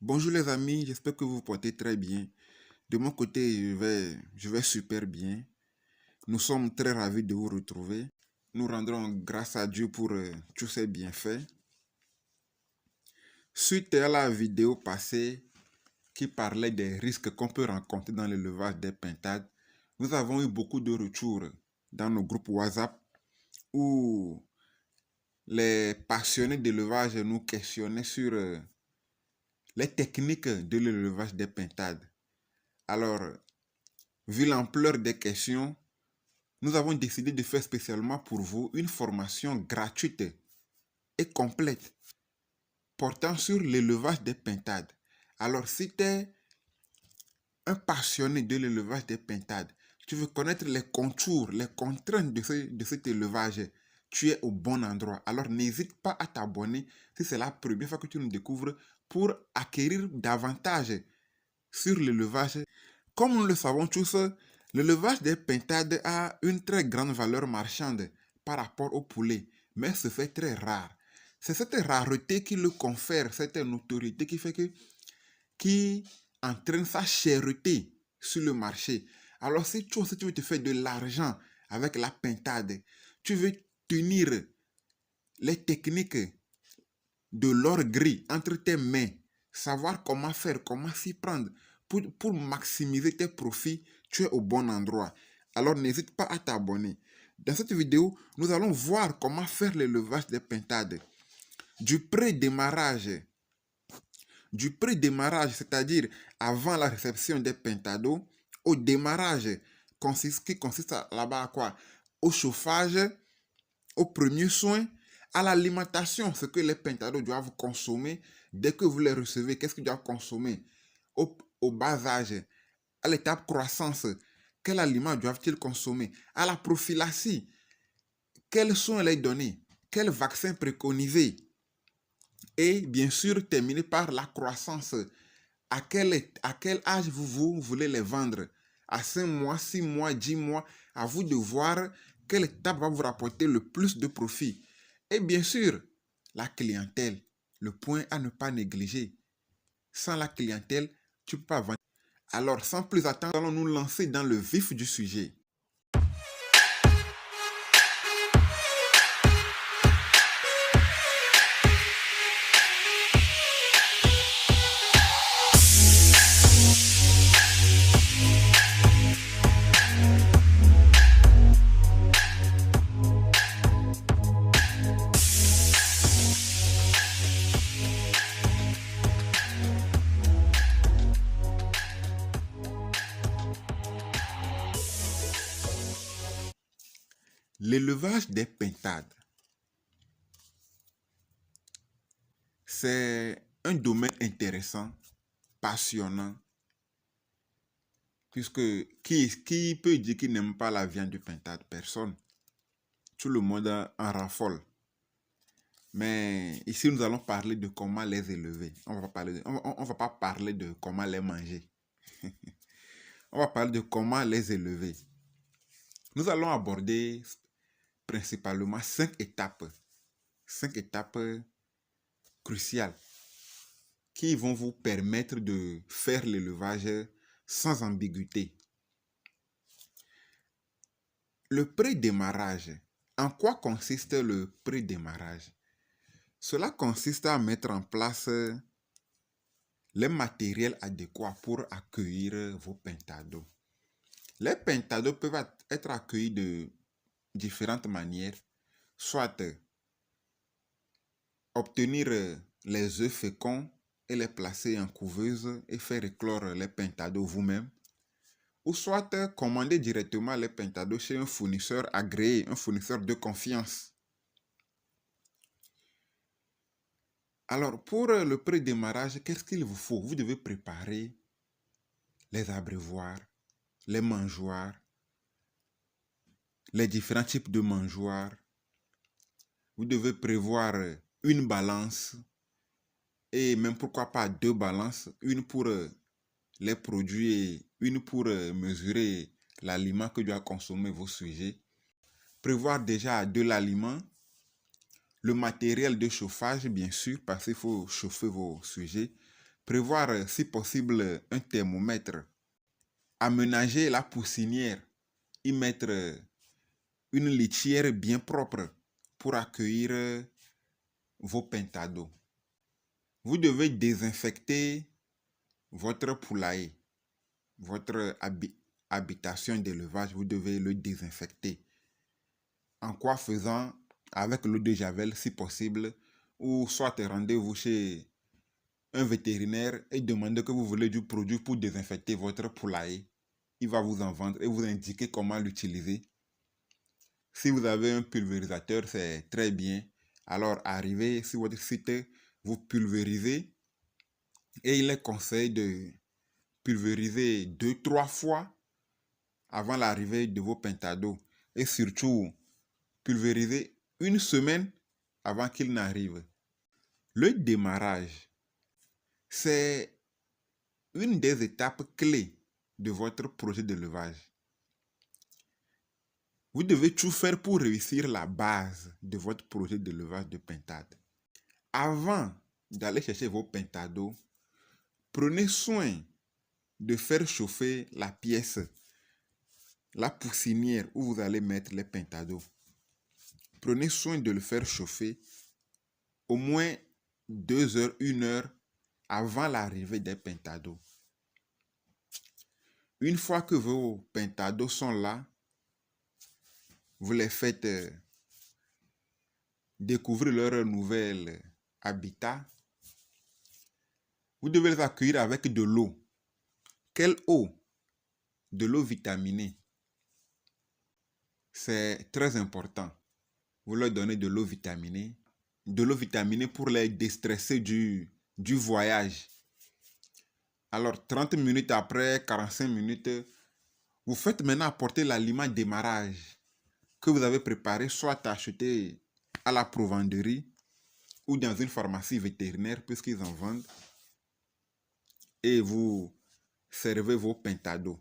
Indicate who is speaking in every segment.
Speaker 1: Bonjour les amis, j'espère que vous vous portez très bien. De mon côté, je vais super bien. Nous sommes très ravis de vous retrouver. Nous rendrons grâce à Dieu pour tous ses bienfaits. Suite à la vidéo passée qui parlait des risques qu'on peut rencontrer dans l'élevage des pintades, nous avons eu beaucoup de retours dans nos groupes WhatsApp où les passionnés d'élevage nous questionnaient sur les techniques de l'élevage des pintades. Alors, vu l'ampleur des questions, nous avons décidé de faire spécialement pour vous une formation gratuite et complète portant sur l'élevage des pintades. Alors, si tu es un passionné de l'élevage des pintades, tu veux connaître les contours, les contraintes de cet élevage, tu es au bon endroit. Alors, n'hésite pas à t'abonner si c'est la première fois que tu nous découvres pour acquérir davantage sur l'élevage. Comme nous le savons tous, l'élevage des pintades a une très grande valeur marchande par rapport au poulet, mais se fait très rare. C'est cette rareté qui le confère cette notoriété qui entraîne sa cherté sur le marché. Alors si toi aussi tu veux te faire de l'argent avec la pintade, tu veux tenir les techniques de l'or gris entre tes mains, savoir comment faire, comment s'y prendre pour maximiser tes profits, tu es au bon endroit. Alors n'hésite pas à t'abonner. Dans cette vidéo, nous allons voir comment faire l'élevage des pintades. Du pré-démarrage, c'est-à-dire avant la réception des pentados, au démarrage, qui consiste là-bas à quoi? Au chauffage, au premier soin, à l'alimentation, ce que les pentados doivent consommer dès que vous les recevez. Qu'est-ce qu'ils doivent consommer? Au bas âge, à l'étape croissance, quel aliment doivent-ils consommer? À la prophylaxie, quels soins les donner? Quel vaccin préconiser? Et bien sûr, terminer par la croissance. À quel âge vous voulez les vendre? À 5 mois, 6 mois, 10 mois, à vous de voir quelle étape va vous rapporter le plus de profit. Et bien sûr, la clientèle, le point à ne pas négliger. Sans la clientèle, tu ne peux pas vendre. Alors, sans plus attendre, allons nous lancer dans le vif du sujet. L'élevage des pintades, c'est un domaine intéressant, passionnant, puisque qui peut dire qu'il n'aime pas la viande de pintade? Personne. Tout le monde en raffole. Mais ici, nous allons parler de comment les élever. On va pas parler de comment les manger. On va parler de comment les élever. Nous allons aborder principalement 5 étapes. 5 étapes cruciales qui vont vous permettre de faire l'élevage sans ambiguïté. Le pré-démarrage. En quoi consiste le pré-démarrage? Cela consiste à mettre en place les matériels adéquats pour accueillir vos pentados. Les pentados peuvent être accueillis de différentes manières, soit obtenir les œufs féconds et les placer en couveuse et faire éclore les pentados vous-même, ou soit commander directement les pentados chez un fournisseur agréé, un fournisseur de confiance. Alors, pour le pré-démarrage, qu'est-ce qu'il vous faut? Vous devez préparer les abreuvoirs, les mangeoires, les différents types de mangeoires. Vous devez prévoir une balance et même pourquoi pas 2 balances, une pour les produits et une pour mesurer l'aliment que doivent consommer vos sujets. Prévoir déjà de l'aliment, le matériel de chauffage bien sûr parce qu'il faut chauffer vos sujets, prévoir si possible un thermomètre, aménager la poussinière, y mettre une litière bien propre pour accueillir vos pentados. Vous devez désinfecter votre poulailler, votre habitation d'élevage, vous devez le désinfecter. En quoi faisant avec l'eau de javel si possible, ou soit rendez-vous chez un vétérinaire et demandez que vous voulez du produit pour désinfecter votre poulailler. Il va vous en vendre et vous indiquer comment l'utiliser. Si vous avez un pulvérisateur, c'est très bien. Alors arrivez sur votre site, vous pulvérisez et il est conseillé de pulvériser 2-3 fois avant l'arrivée de vos pentados et surtout pulvériser une semaine avant qu'il n'arrive. Le démarrage, c'est une des étapes clés de votre projet d'élevage. Vous devez tout faire pour réussir la base de votre projet d'élevage de pintade. Avant d'aller chercher vos pentados, prenez soin de faire chauffer la pièce, la poussinière où vous allez mettre les pentados. Prenez soin de le faire chauffer au moins 2 heures, 1 heure avant l'arrivée des pentados. Une fois que vos pentados sont là, vous les faites découvrir leur nouvel habitat. Vous devez les accueillir avec de l'eau. Quelle eau? De l'eau vitaminée. C'est très important. Vous leur donnez de l'eau vitaminée. De l'eau vitaminée pour les déstresser du voyage. Alors, 30 minutes après, 45 minutes, vous faites maintenant apporter l'aliment démarrage que vous avez préparé, soit acheté à la provenderie ou dans une pharmacie vétérinaire puisqu'ils en vendent. Et vous servez vos pentados.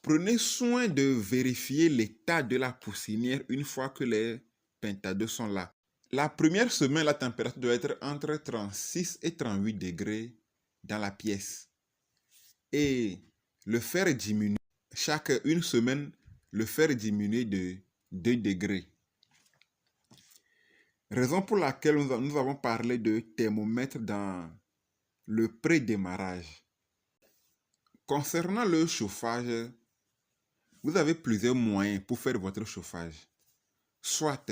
Speaker 1: Prenez soin de vérifier l'état de la poussinière une fois que les pentados sont là. La première semaine, la température doit être entre 36 et 38 degrés dans la pièce. Et le faire diminuer, chaque une semaine, le faire diminuer de 2 degrés. Raison pour laquelle nous avons parlé de thermomètre dans le pré-démarrage. Concernant le chauffage, vous avez plusieurs moyens pour faire votre chauffage. Soit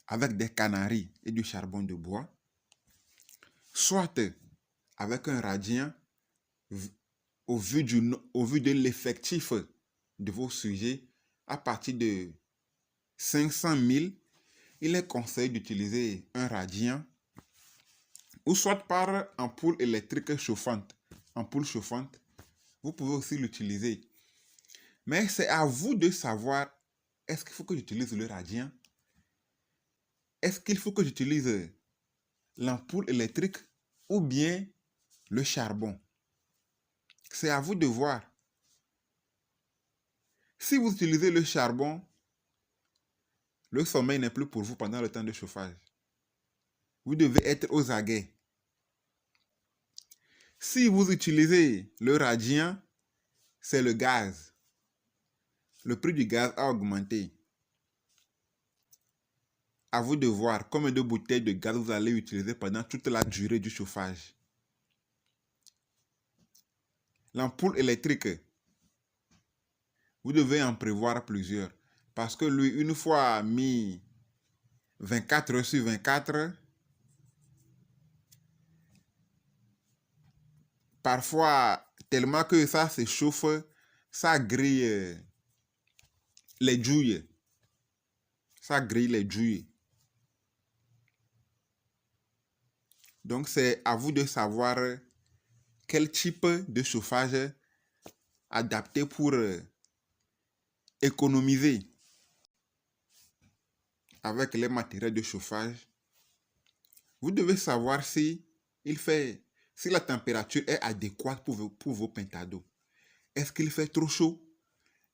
Speaker 1: avec des canaries et du charbon de bois, soit avec un radiant au vu de l'effectif de vos sujets à partir de 500 000, il est conseillé d'utiliser un radiant ou soit par ampoule électrique chauffante. Ampoule chauffante, vous pouvez aussi l'utiliser. Mais c'est à vous de savoir, est-ce qu'il faut que j'utilise le radiant? Est-ce qu'il faut que j'utilise l'ampoule électrique ou bien le charbon? C'est à vous de voir. Si vous utilisez le charbon, le sommeil n'est plus pour vous pendant le temps de chauffage. Vous devez être aux aguets. Si vous utilisez le radiant, c'est le gaz. Le prix du gaz a augmenté. À vous de voir combien de bouteilles de gaz vous allez utiliser pendant toute la durée du chauffage. L'ampoule électrique, vous devez en prévoir plusieurs. Parce que lui, une fois mis 24 heures sur 24, parfois, tellement que ça se chauffe, ça grille les douilles. Ça grille les douilles. Donc, c'est à vous de savoir quel type de chauffage adapter pour économiser avec les matériels de chauffage. Vous devez savoir si la température est adéquate pour vos pentados. Est-ce qu'il fait trop chaud?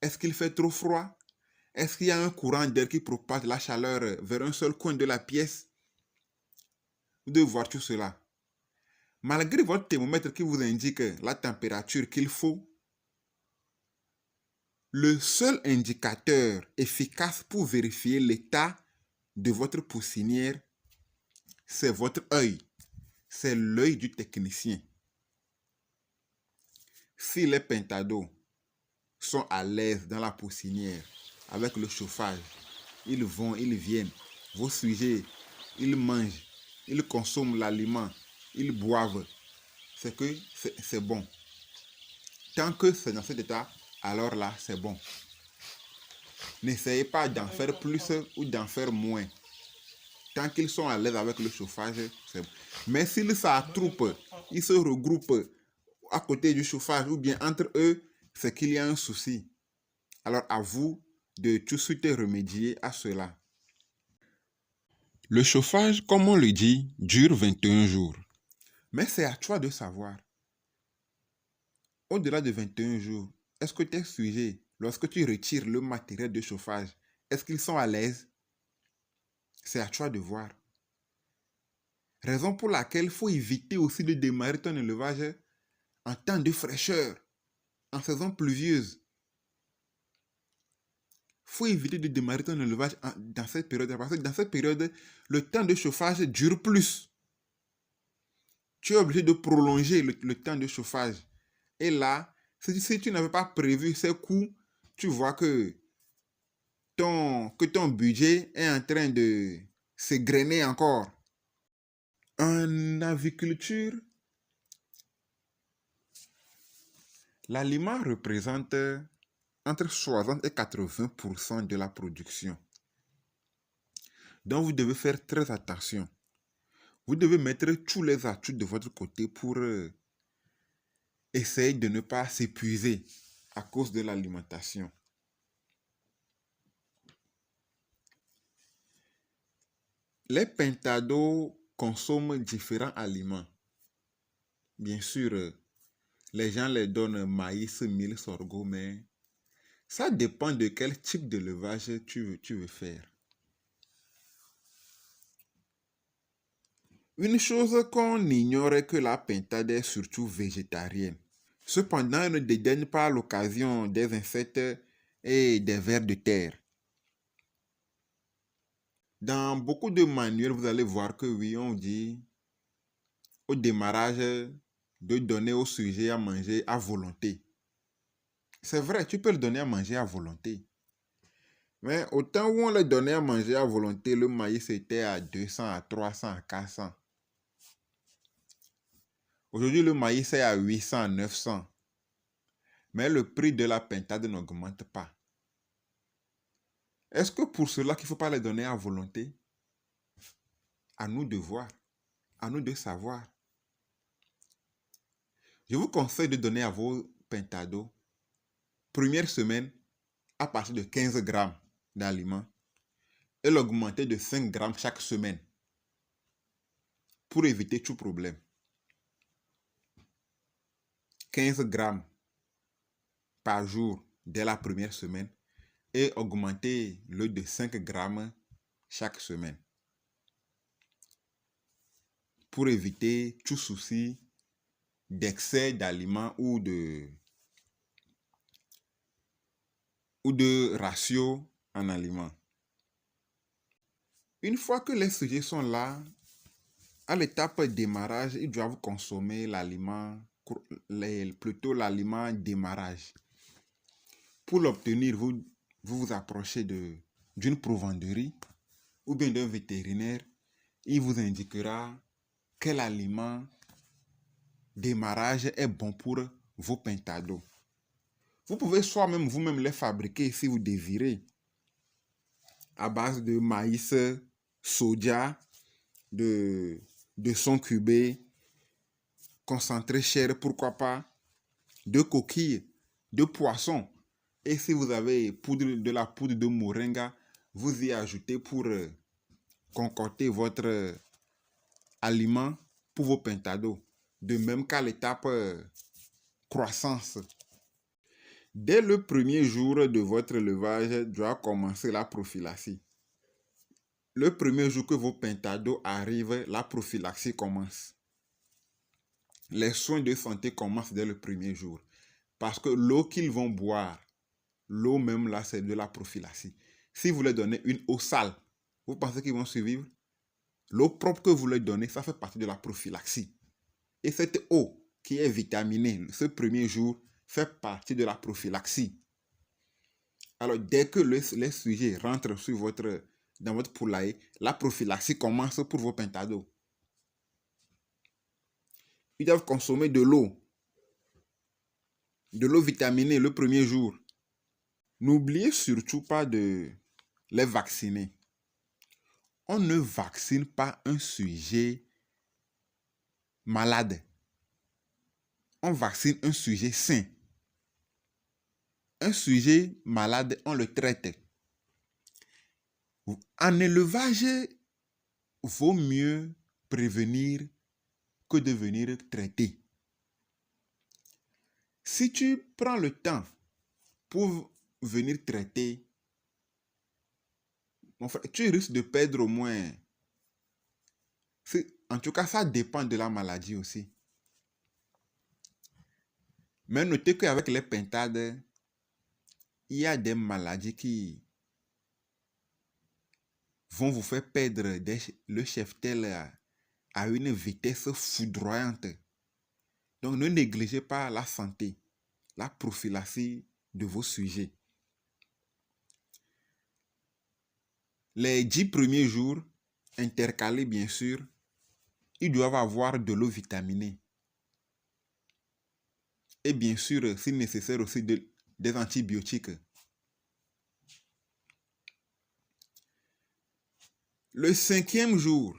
Speaker 1: Est-ce qu'il fait trop froid? Est-ce qu'il y a un courant d'air qui propage la chaleur vers un seul coin de la pièce? Vous devez voir tout cela. Malgré votre thermomètre qui vous indique la température qu'il faut, le seul indicateur efficace pour vérifier l'état de votre poussinière, c'est votre œil. C'est l'œil du technicien. Si les pentados sont à l'aise dans la poussinière avec le chauffage, ils vont, ils viennent, vos sujets, ils mangent, ils consomment l'aliment, ils boivent, c'est que c'est bon. Tant que c'est dans cet état, alors là, c'est bon. N'essayez pas d'en faire plus ou d'en faire moins. Tant qu'ils sont à l'aise avec le chauffage, c'est bon. Mais s'ils s'attroupent, ils se regroupent à côté du chauffage ou bien entre eux, c'est qu'il y a un souci. Alors à vous de tout de suite remédier à cela. Le chauffage, comme on le dit, dure 21 jours. Mais c'est à toi de savoir. Au-delà de 21 jours, est-ce que tes sujets, lorsque tu retires le matériel de chauffage, est-ce qu'ils sont à l'aise? C'est à toi de voir. Raison pour laquelle il faut éviter aussi de démarrer ton élevage en temps de fraîcheur, en saison pluvieuse. Il faut éviter de démarrer ton élevage dans cette période, parce que dans cette période, le temps de chauffage dure plus. Tu es obligé de prolonger le temps de chauffage. Et là, si tu n'avais pas prévu ces coûts, tu vois que ton budget est en train de s'égrener encore. En aviculture, l'aliment représente entre 60 et 80% de la production. Donc, vous devez faire très attention. Vous devez mettre tous les atouts de votre côté pour essayer de ne pas s'épuiser à cause de l'alimentation. Les pentados consomment différents aliments. Bien sûr, les gens les donnent maïs, mil, sorgho, mais ça dépend de quel type d'élevage tu veux faire. Une chose qu'on ignore est que la pintade est surtout végétarienne. Cependant, elle ne dédaigne pas l'occasion des insectes et des vers de terre. Dans beaucoup de manuels, vous allez voir que oui, on dit au démarrage de donner au sujet à manger à volonté. C'est vrai, tu peux le donner à manger à volonté. Mais au temps où on le donnait à manger à volonté, le maïs était à 200, à 300, à 400. Aujourd'hui, le maïs est à 800, 900. Mais le prix de la pintade n'augmente pas. Est-ce que pour cela qu'il ne faut pas les donner à volonté? À nous de voir, à nous de savoir. Je vous conseille de donner à vos pentados, première semaine, à partir de 15 grammes d'aliments et l'augmenter de 5 grammes chaque semaine pour éviter tout problème. 15 grammes par jour dès la première semaine et augmenter le de 5 grammes chaque semaine pour éviter tout souci d'excès d'aliments ou de ratio en aliments. Une fois que les sujets sont là, à l'étape démarrage, ils doivent consommer l'aliment, plutôt l'aliment démarrage. Pour l'obtenir, vous approchez d'une provenderie ou bien d'un vétérinaire. Il vous indiquera quel aliment démarrage est bon pour vos pentados. Vous pouvez soi-même vous-même les fabriquer si vous désirez, à base de maïs, soja, de son cubé, concentré chair, pourquoi pas, de coquilles, de poissons. Et si vous avez de la poudre de moringa, vous y ajoutez pour concocter votre aliment pour vos pentados. De même qu'à l'étape croissance. Dès le premier jour de votre élevage doit commencer la prophylaxie. Le premier jour que vos pentados arrivent, la prophylaxie commence. les soins de santé commencent dès le premier jour. Parce que l'eau qu'ils vont boire, l'eau même là, c'est de la prophylaxie. Si vous leur donnez une eau sale, vous pensez qu'ils vont survivre? L'eau propre que vous leur donnez, ça fait partie de la prophylaxie. Et cette eau qui est vitaminée, ce premier jour, fait partie de la prophylaxie. Alors, dès que les sujets rentrent dans votre poulailler, la prophylaxie commence pour vos pentados. Ils doivent consommer de l'eau vitaminée le premier jour. N'oubliez surtout pas de les vacciner. On ne vaccine pas un sujet malade. On vaccine un sujet sain. Un sujet malade, on le traite. En élevage, vaut mieux prévenir que de venir traiter. Si tu prends le temps pour venir traiter, mon frère, tu risques de perdre au moins. En tout cas, ça dépend de la maladie aussi. Mais notez qu'avec les pintades, il y a des maladies qui vont vous faire perdre le cheptel à une vitesse foudroyante. Donc, ne négligez pas la santé, la prophylaxie de vos sujets. Les 10 premiers jours, intercalés bien sûr, ils doivent avoir de l'eau vitaminée. Et bien sûr, si nécessaire aussi, des antibiotiques. Le 5e jour,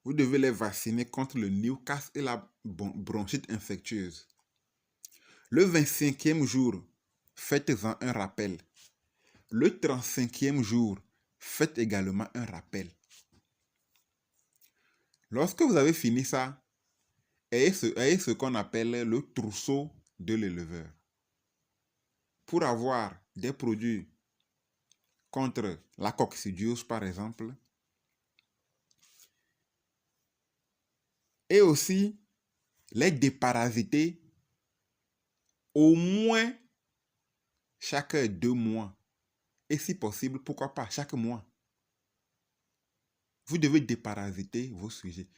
Speaker 1: vous devez les vacciner contre le Newcastle et la bronchite infectieuse. Le 25e jour, faites-en un rappel. Le 35e jour, faites également un rappel. Lorsque vous avez fini ça, ayez ce qu'on appelle le trousseau de l'éleveur. Pour avoir des produits contre la coccidiose, par exemple, et aussi les déparasiter au moins chaque 2 mois. Et si possible, pourquoi pas chaque mois. Vous devez déparasiter vos sujets.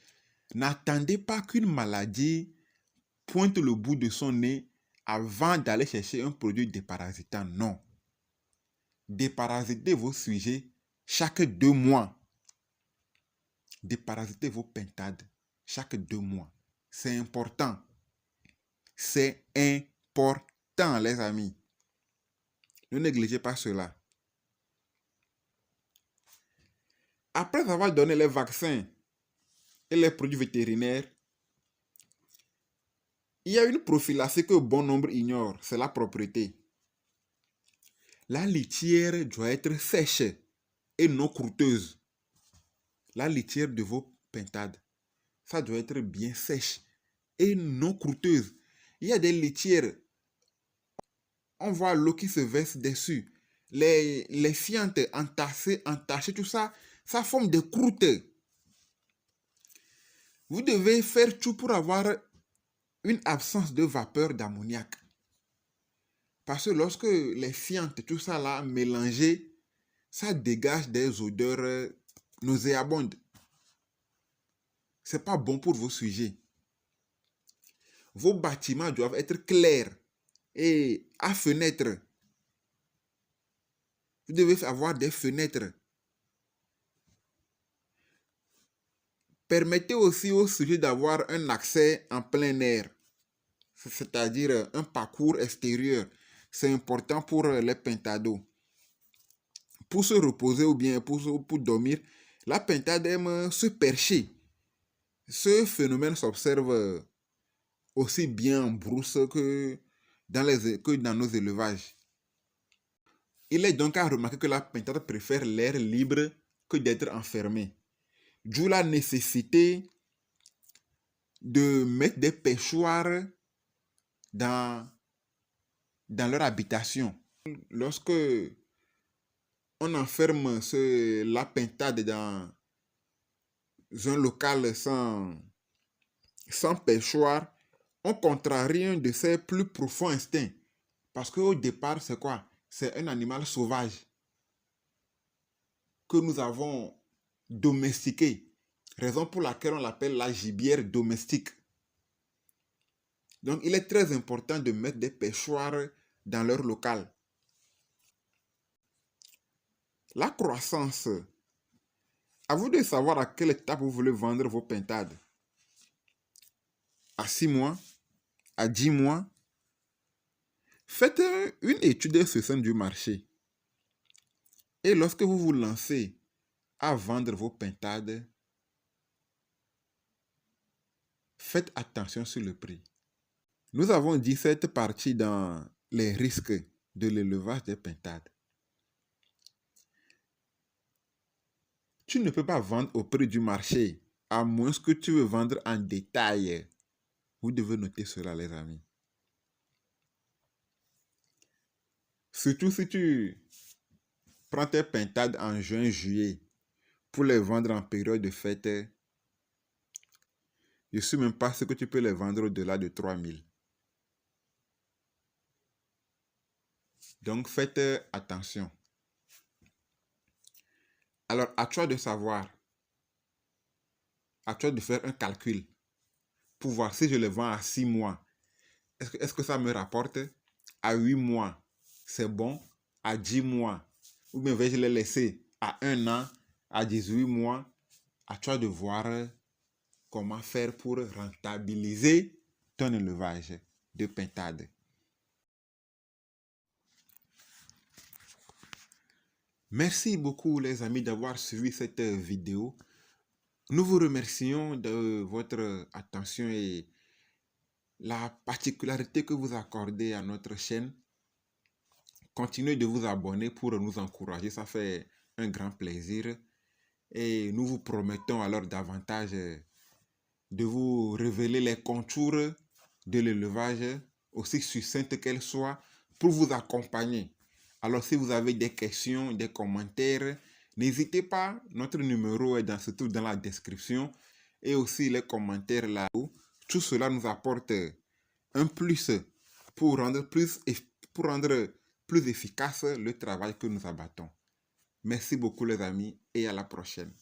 Speaker 1: N'attendez pas qu'une maladie pointe le bout de son nez avant d'aller chercher un produit déparasitant. Non. Déparasitez vos sujets chaque 2 mois. Déparasitez vos pintades chaque 2 mois. C'est important. C'est important, les amis. Ne négligez pas cela. Après avoir donné les vaccins et les produits vétérinaires, il y a une prophylaxie que bon nombre ignorent, c'est la propreté. La litière doit être sèche et non croûteuse. La litière de vos pintades, ça doit être bien sèche et non croûteuse. Il y a des litières, on voit l'eau qui se verse dessus. Les fientes entachées, tout ça, ça forme des croûtes. Vous devez faire tout pour avoir une absence de vapeur d'ammoniac. Parce que lorsque les fientes, tout ça là, mélangé, ça dégage des odeurs nauséabondes. Ce n'est pas bon pour vos sujets. Vos bâtiments doivent être clairs et à fenêtres. Vous devez avoir des fenêtres. Permettez aussi aux sujets d'avoir un accès en plein air, c'est-à-dire un parcours extérieur. C'est important pour les pentados. Pour se reposer ou bien pour dormir, la pintade aime se percher. Ce phénomène s'observe aussi bien en brousse que dans nos élevages. Il est donc à remarquer que la pintade préfère l'air libre que d'être enfermée. D'où la nécessité de mettre des perchoirs dans leur habitation. Lorsque on enferme la pintade dans un local sans perchoir, on contrarie un de ses plus profonds instincts. Parce qu'au départ, c'est quoi? C'est un animal sauvage que nous avons domestiqué. Raison pour laquelle on l'appelle la gibière domestique. Donc, il est très important de mettre des pêchoirs dans leur local. La croissance. À vous de savoir à quelle étape vous voulez vendre vos pintades. À 6 mois, à 10 mois. Faites une étude sur sein du marché. Et lorsque vous vous lancez à vendre vos pintades, faites attention sur le prix. Nous avons dit cette partie dans les risques de l'élevage des pintades. Tu ne peux pas vendre au prix du marché, à moins que tu veux vendre en détail. Vous devez noter cela, les amis. Surtout si tu prends tes pintades en juin, juillet, pour les vendre en période de fête, je ne sais même pas ce que tu peux les vendre au-delà de 3000. Donc, faites attention. Alors, à toi de savoir, à toi de faire un calcul pour voir si je les vends à 6 mois. Est-ce que ça me rapporte? À 8 mois, c'est bon. À 10 mois, ou bien vais-je les laisser à 1 an, à 18 mois. À toi de voir comment faire pour rentabiliser ton élevage de pintades. Merci beaucoup les amis d'avoir suivi cette vidéo. Nous vous remercions de votre attention et la particularité que vous accordez à notre chaîne. Continuez de vous abonner pour nous encourager, ça fait un grand plaisir. Et nous vous promettons alors davantage de vous révéler les contours de l'élevage, aussi succinctes qu'elles soient, pour vous accompagner. Alors si vous avez des questions, des commentaires, n'hésitez pas, notre numéro est surtout dans la description et aussi les commentaires là-haut. Tout cela nous apporte un plus pour rendre plus efficace le travail que nous abattons. Merci beaucoup les amis et à la prochaine.